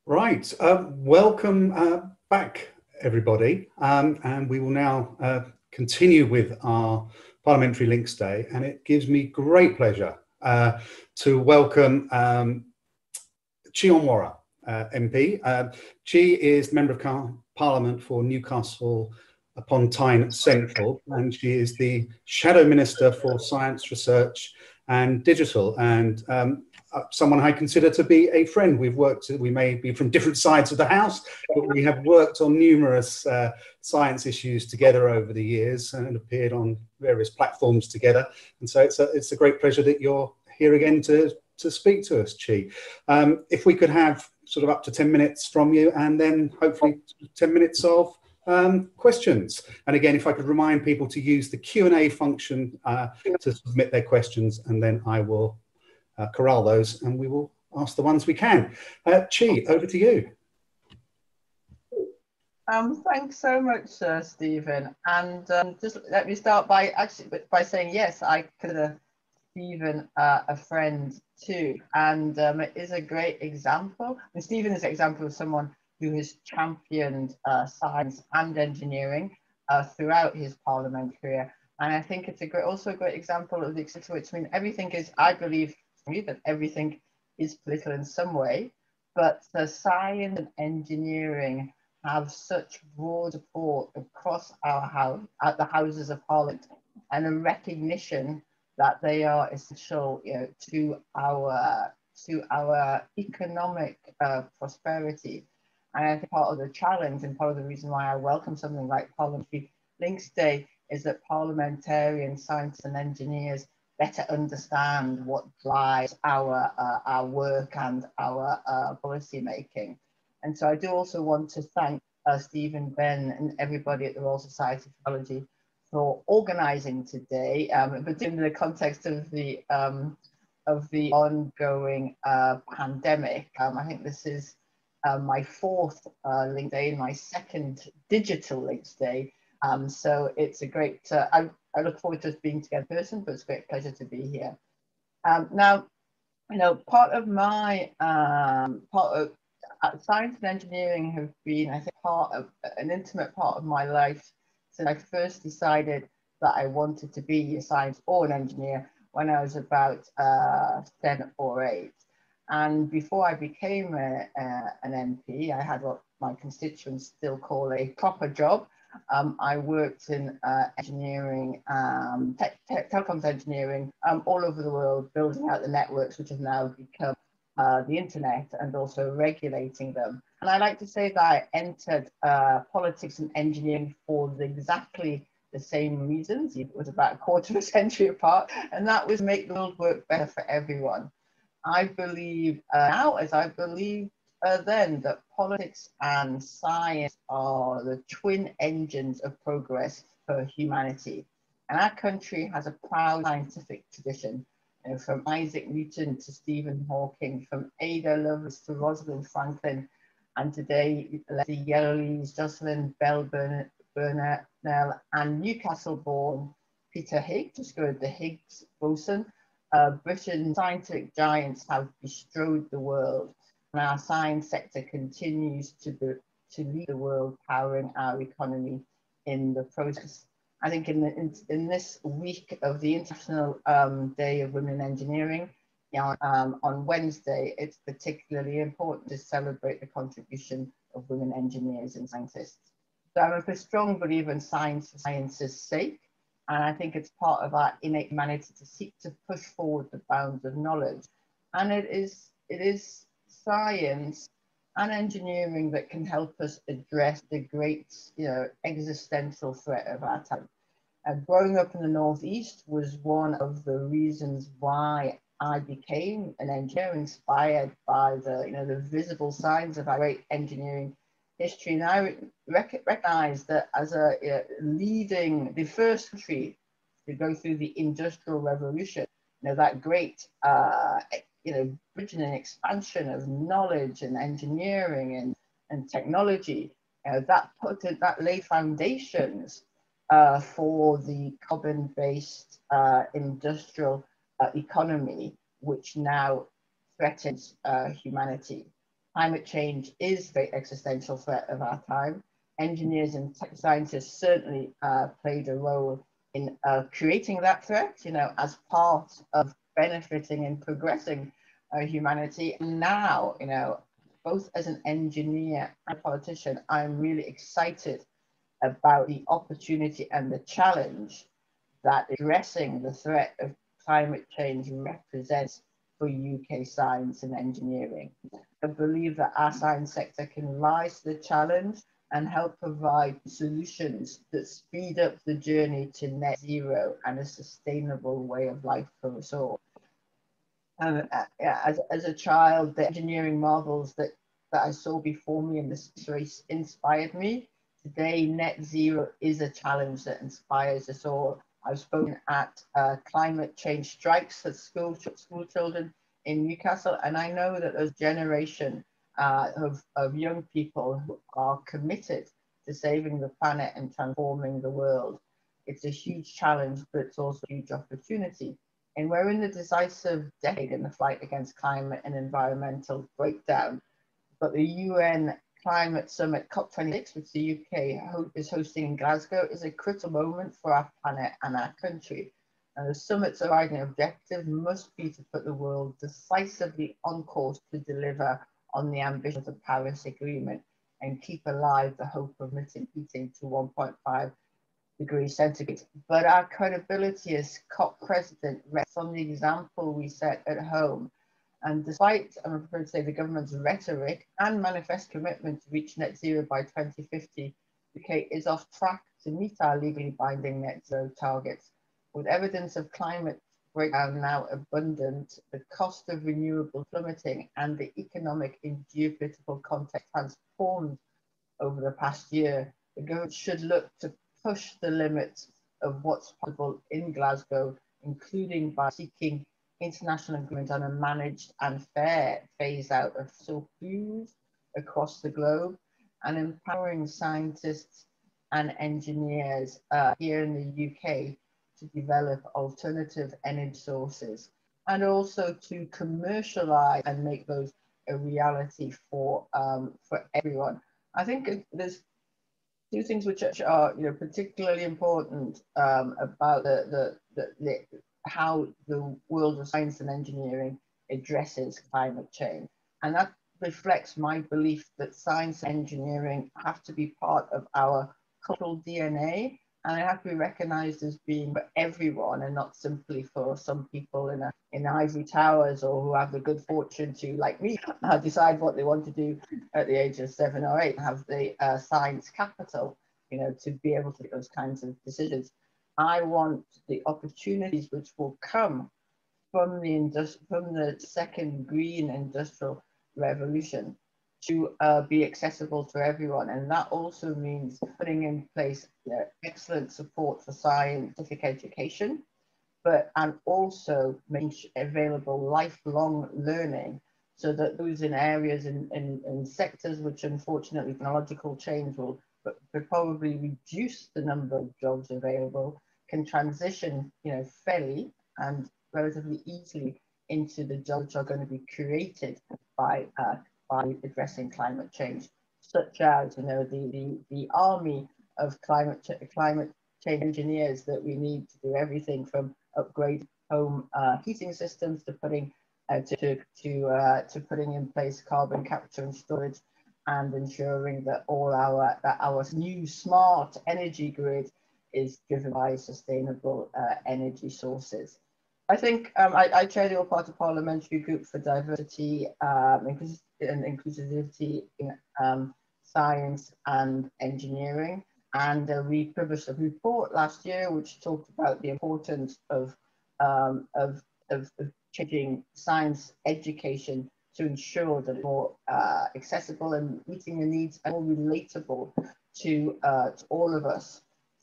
Right, welcome back, everybody. And we will now continue with our Parliamentary Links Day, and it gives me great pleasure to welcome Chi Onwurah MP. Chi is Member of Parliament for Newcastle upon Tyne Central, and she is the Shadow Minister for Science, Research and Digital, and someone I consider to be a friend. We may be from different sides of the house, but we have worked on numerous science issues together over the years and appeared on various platforms together. And so it's a great pleasure that you're here again to speak to us, Chi. If we could have sort of up to 10 minutes from you, and then hopefully 10 minutes of questions. And again, if I could remind people to use the Q&A function to submit their questions, and then I will corral those and we will ask the ones we can. Chi, over to you. Thanks so much, Stephen. And just let me start by saying yes, I consider Stephen a friend too, and it is a great example. And Stephen is an example of someone who has championed science and engineering throughout his parliamentary career. And I think it's also a great example of the extent to which, everything is, I believe, that everything is political in some way, but the science and engineering have such broad support across our house, at the Houses of Parliament, and a recognition that they are essential, to our economic prosperity. And I think part of the challenge, and part of the reason why I welcome something like Parliamentary Links Day, is that parliamentarians, scientists and engineers better understand what drives our work and our policy making. And so I do also want to thank Stephen, Ben and everybody at the Royal Society of Technology for organising today, but in the context of the ongoing pandemic. I think this is my fourth Links Day and my second digital Links Day. So it's a great, I look forward to us being together in person, but it's a great pleasure to be here. Now, part of my, science and engineering have been, I think, an intimate part of my life since I first decided that I wanted to be a science or an engineer when I was about 7 or 8. And before I became an MP, I had what my constituents still call a proper job. I worked in engineering, telecoms engineering, all over the world, building out the networks which have now become the internet, and also regulating them. And I like to say that I entered politics and engineering for exactly the same reasons. It was about a quarter of a century apart, and that was make the world work better for everyone. I believe now, as I believe then, that politics and science are the twin engines of progress for humanity. And our country has a proud scientific tradition, from Isaac Newton to Stephen Hawking, from Ada Lovelace to Rosalind Franklin, and today Leslie Yellowlees, Jocelyn Bell Burnell, and Newcastle-born Peter Higgs, discovered the Higgs boson. Britain's scientific giants have bestrode the world, and our science sector continues to lead the world, powering our economy in the process. I think in this week of the International Day of Women in Engineering, on Wednesday, it's particularly important to celebrate the contribution of women engineers and scientists. So I'm a strong believer in science for science's sake, and I think it's part of our innate humanity to seek to push forward the bounds of knowledge. And it is science and engineering that can help us address the great, existential threat of our time. Growing up in the Northeast was one of the reasons why I became an engineer, inspired by the visible signs of our great engineering history. And I recognize that as leading the first country to go through the Industrial Revolution, that great bridging and expansion of knowledge and engineering and technology, that laid foundations for the carbon-based industrial economy, which now threatens humanity. Climate change is the existential threat of our time. Engineers and scientists certainly played a role in creating that threat, as part of benefiting and progressing humanity. And now, both as an engineer and a politician, I'm really excited about the opportunity and the challenge that addressing the threat of climate change represents for UK science and engineering. I believe that our science sector can rise to the challenge and help provide solutions that speed up the journey to net zero and a sustainable way of life for us all. And as a child, the engineering marvels that I saw before me in this race inspired me. Today, net zero is a challenge that inspires us all. I've spoken at climate change strikes for school children in Newcastle, and I know that there's a generation of young people who are committed to saving the planet and transforming the world. It's a huge challenge, but it's also a huge opportunity. And we're in the decisive decade in the fight against climate and environmental breakdown. But the UN Climate Summit COP26, which the UK is hosting in Glasgow, is a critical moment for our planet and our country. And the summit's overriding objective must be to put the world decisively on course to deliver on the ambition of the Paris Agreement and keep alive the hope of limiting heating to 1.5 degrees centigrade. But our credibility as COP president rests on the example we set at home. And despite, I'm afraid to say, the government's rhetoric and manifest commitment to reach net zero by 2050, the UK is off track to meet our legally binding net zero targets. With evidence of climate breakdown now abundant, the cost of renewables plummeting, and the economic and geopolitical context transformed over the past year, the government should look to push the limits of what's possible in Glasgow, including by seeking international agreement on a managed and fair phase out of fossil fuels across the globe, and empowering scientists and engineers here in the UK to develop alternative energy sources, and also to commercialize and make those a reality for everyone. I think there's two things which are particularly important about how the world of science and engineering addresses climate change, and that reflects my belief that science and engineering have to be part of our cultural DNA, and they have to be recognized as being for everyone and not simply for some people in ivory towers, or who have the good fortune to, like me, decide what they want to do at the age of 7 or 8, have the science capital, to be able to make those kinds of decisions. I want the opportunities which will come from the second green industrial revolution to be accessible to everyone, and that also means putting in place excellent support for scientific education, and also making available lifelong learning, so that those in areas in sectors which unfortunately technological change will probably reduce the number of jobs available, can transition fairly and relatively easily into the jobs which are going to be created by addressing climate change, such as the army of climate change engineers that we need to do everything from upgrade home heating systems to putting putting in place carbon capture and storage, and ensuring that our new smart energy grid is driven by sustainable energy sources. I think I chair the all-party parliamentary group for diversity and inclusivity in science and engineering, and we published a report last year which talked about the importance of changing science education to ensure that it's more accessible and meeting the needs and more relatable to all of us,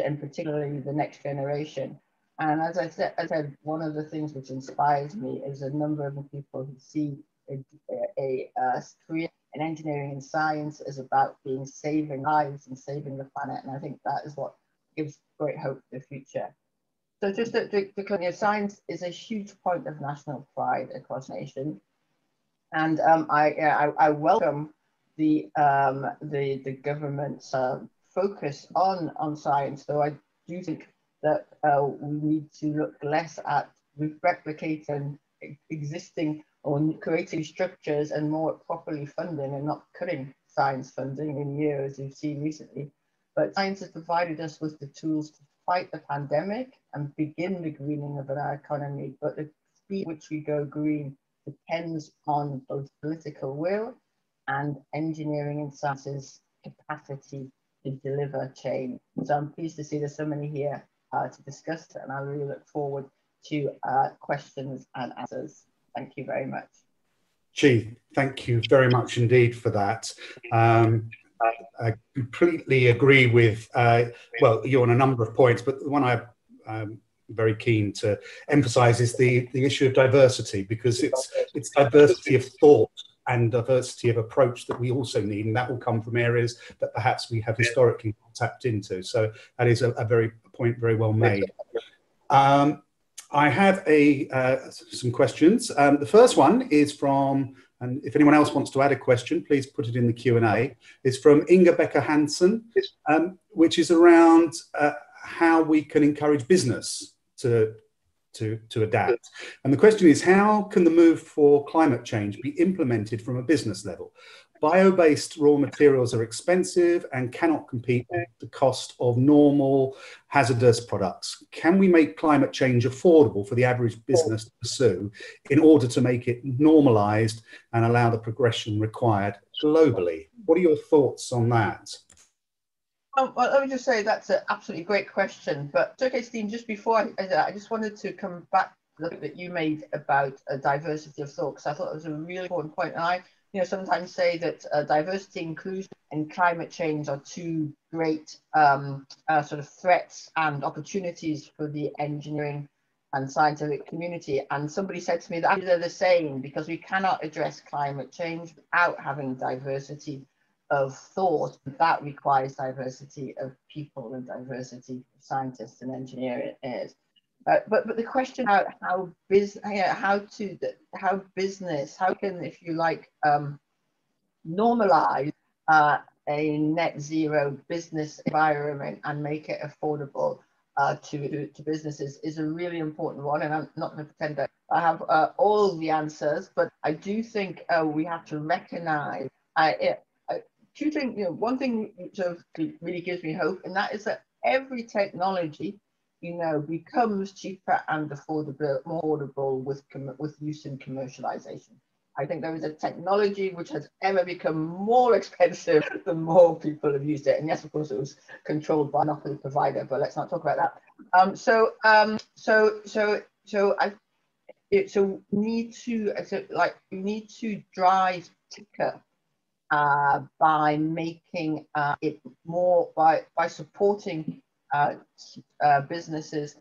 and particularly the next generation. And as I said, one of the things which inspires me is a number of people who see a career in engineering and science as about saving lives and saving the planet. And I think that is what gives great hope for the future. So just to science is a huge point of national pride across nations. And I welcome the government's focus on science, though I do think that we need to look less at replicating existing or creating structures and more properly funding and not cutting science funding in years, as we've seen recently. But science has provided us with the tools to fight the pandemic and begin the greening of our economy. But the speed at which we go green depends on both political will and engineering and science's capacity to deliver change. So I'm pleased to see there's so many here to discuss, and I really look forward to questions and answers. Thank you very much. Chi, thank you very much indeed for that. I completely agree with, well, you on a number of points, but the one I'm very keen to emphasize is the issue of diversity, because it's diversity of thought and diversity of approach that we also need, and that will come from areas that perhaps we have historically tapped into. So that is a point very well made. I have some questions. The first one is from, and if anyone else wants to add a question, please put it in the Q&A. It's from Inga Becker-Hansen, which is around how we can encourage business to adapt. And the question is, how can the move for climate change be implemented from a business level? Bio-based raw materials are expensive and cannot compete with the cost of normal hazardous products. Can we make climate change affordable for the average business to pursue in order to make it normalized and allow the progression required globally? What are your thoughts on that? Well, let me just say that's an absolutely great question. But okay, Steve, just before I just wanted to come back to the point that you made about a diversity of thought, because I thought it was a really important point. And I sometimes say that diversity, inclusion, and climate change are two great sort of threats and opportunities for the engineering and scientific community. And somebody said to me that they're the same, because we cannot address climate change without having diversity of thought. That requires diversity of people and diversity of scientists and engineers. But the question about how business, how can, if you like, normalize a net zero business environment and make it affordable to businesses is a really important one. And I'm not going to pretend that I have all the answers, but I do think we have to recognize two things. One thing sort of really gives me hope, and that is that every technology becomes cheaper and more affordable with use and commercialization. I think there is a technology which has ever become more expensive the more people have used it. And yes, of course, it was controlled by an monopoly provider, but let's not talk about that. So we need to drive ticker by making it more by supporting businesses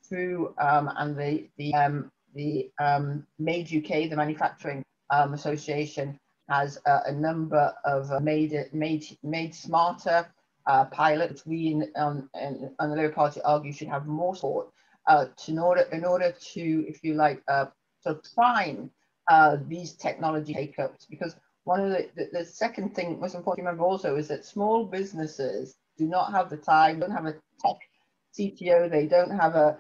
through and the Made UK, the manufacturing association, has a number of made smarter pilots. We on the Labour Party argue should have more support in order to, if you like, to prime these technology take-ups. Because one of the second thing, most important to remember also, is that small businesses do not have the time, don't have a tech CTO, they don't have a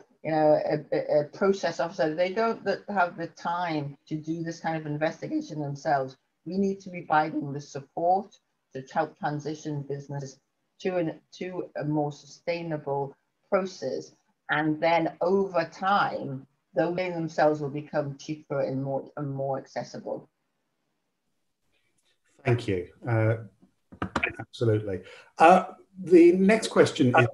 process officer, they don't have the time to do this kind of investigation themselves. We need to be providing the support to help transition businesses to a more sustainable process, and then over time, the way themselves will become cheaper and more accessible. Thank you. Absolutely. The next question is,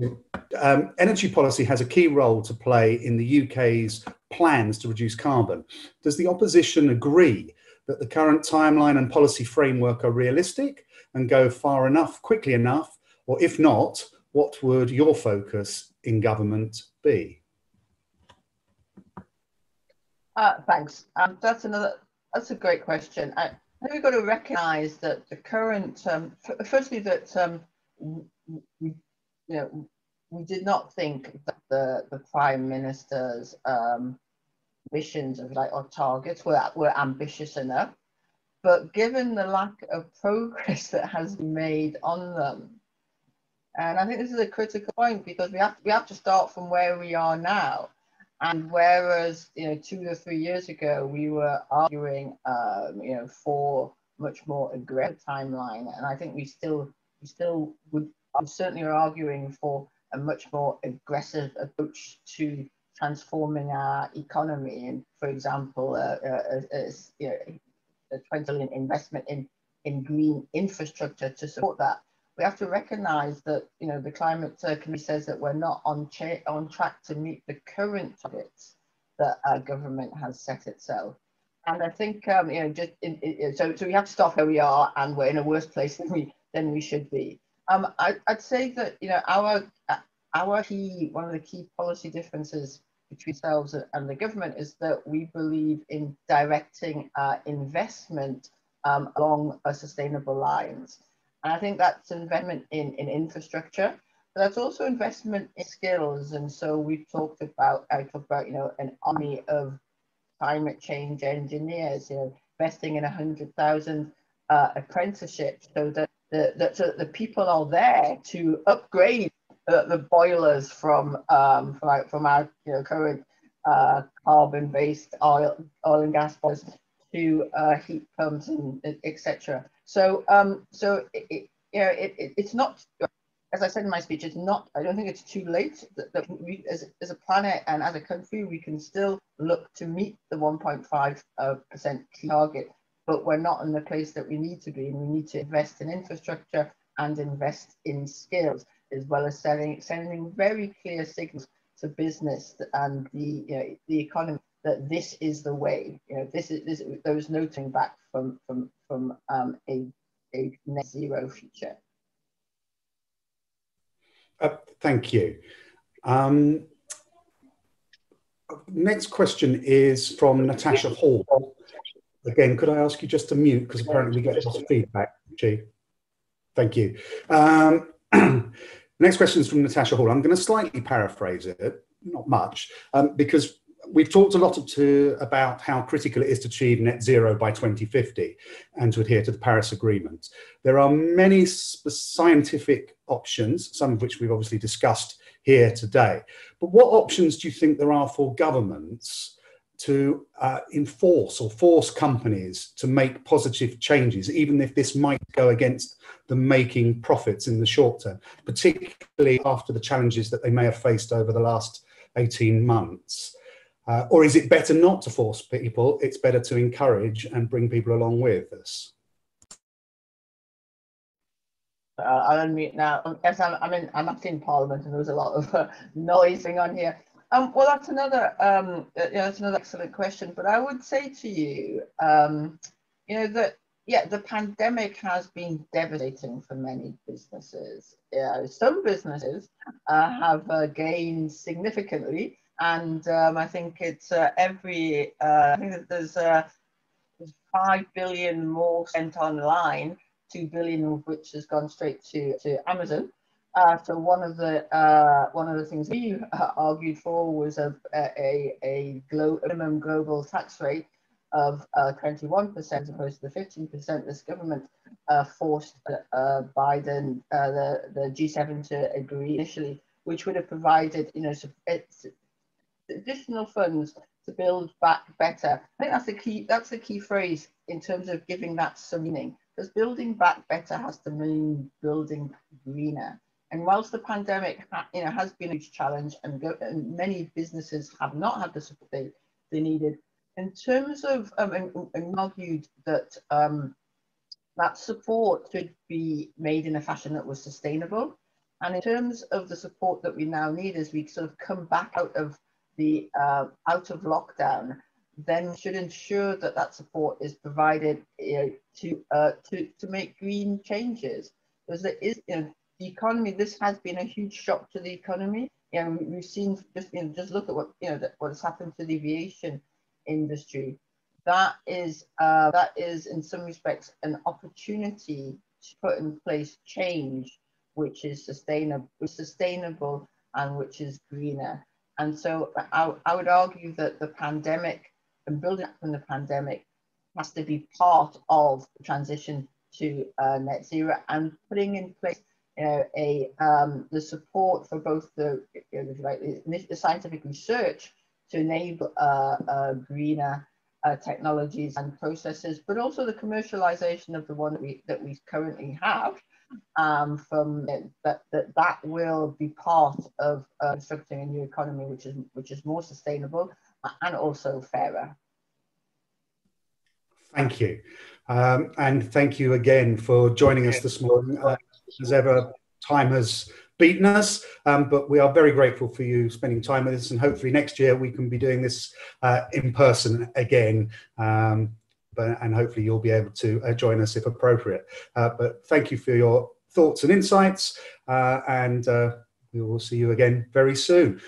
energy policy has a key role to play in the UK's plans to reduce carbon. Does the opposition agree that the current timeline and policy framework are realistic and go far enough, quickly enough? Or if not, what would your focus in government be? Thanks. That's a great question. I think we've got to recognise that the current, firstly, that we did not think that the Prime Minister's ambitions or targets were ambitious enough. but given the lack of progress that has been made on them, and I think this is a critical point, because we have to start from where we are now. And whereas 2 or 3 years ago we were arguing for much more aggressive timeline, and I think we still would certainly are arguing for a much more aggressive approach to transforming our economy. And for example, a 20 billion investment in green infrastructure to support that. We have to recognise that the climate committee says that we're not on track to meet the current targets that our government has set itself. And I think so we have to stop where we are, and we're in a worse place than we should be. I'd say that our key, one of the key policy differences between ourselves and the government is that we believe in directing investment along sustainable lines. And I think that's investment in infrastructure, but that's also investment in skills. And so we've talked about, an army of climate change engineers, investing in 100,000 apprenticeships, so that the people are there to upgrade the boilers from our current carbon-based oil and gas boilers to heat pumps and etc. So it's not, as I said in my speech, it's not. I don't think it's too late that we, as a planet and as a country, we can still look to meet the 1.5% target, but we're not in the place that we need to be, and we need to invest in infrastructure and invest in skills, as well as sending very clear signals to business and the economy that this is the way. There is no turning back from a net zero future. Thank you. Next question is from Natasha Hall. Again, could I ask you just to mute, because apparently we get lots of feedback, Chi. Thank you. Next question is from Natasha Hall. I'm going to slightly paraphrase it, not much, because we've talked a lot about how critical it is to achieve net zero by 2050 and to adhere to the Paris Agreement. There are many scientific options, some of which we've obviously discussed here today. But what options do you think there are for governments to enforce or force companies to make positive changes, even if this might go against them making profits in the short term, particularly after the challenges that they may have faced over the last 18 months? Or is it better not to force people? It's better to encourage and bring people along with us. I'll unmute now. Yes, I'm not in Parliament, and there's a lot of noise going on here. Well, that's another excellent question. But I would say to you, that the pandemic has been devastating for many businesses. Some businesses have gained significantly. And I think it's I think that there's 5 billion more spent online, 2 billion of which has gone straight to Amazon. So one of the things we argued for was a minimum global tax rate of 21%, as opposed to the 15% this government forced Biden, the G7 to agree initially, which would have provided additional funds to build back better. I think that's the key phrase in terms of giving that some meaning, because building back better has to mean building greener. And whilst the pandemic has been a huge challenge, and many businesses have not had the support they needed, in terms of and argued that that support should be made in a fashion that was sustainable. And in terms of the support that we now need as we sort of come back out of lockdown, then should ensure that that support is provided to make green changes, because there is the economy. This has been a huge shock to the economy. We've seen just look at what has happened to the aviation industry. That is in some respects an opportunity to put in place change which is sustainable and which is greener. And so I would argue that the pandemic and building up from the pandemic has to be part of the transition to net zero, and putting in place, you know, the support for both the, you know, the scientific research to enable greener technologies and processes, but also the commercialization of the one that we currently have, from that will be part of constructing a new economy which is more sustainable and also fairer. Thank you. And thank you again for joining us this morning. As ever, time has beaten us, but we are very grateful for you spending time with us, and hopefully next year we can be doing this in person again, and hopefully you'll be able to join us if appropriate. But thank you for your thoughts and insights, and we will see you again very soon.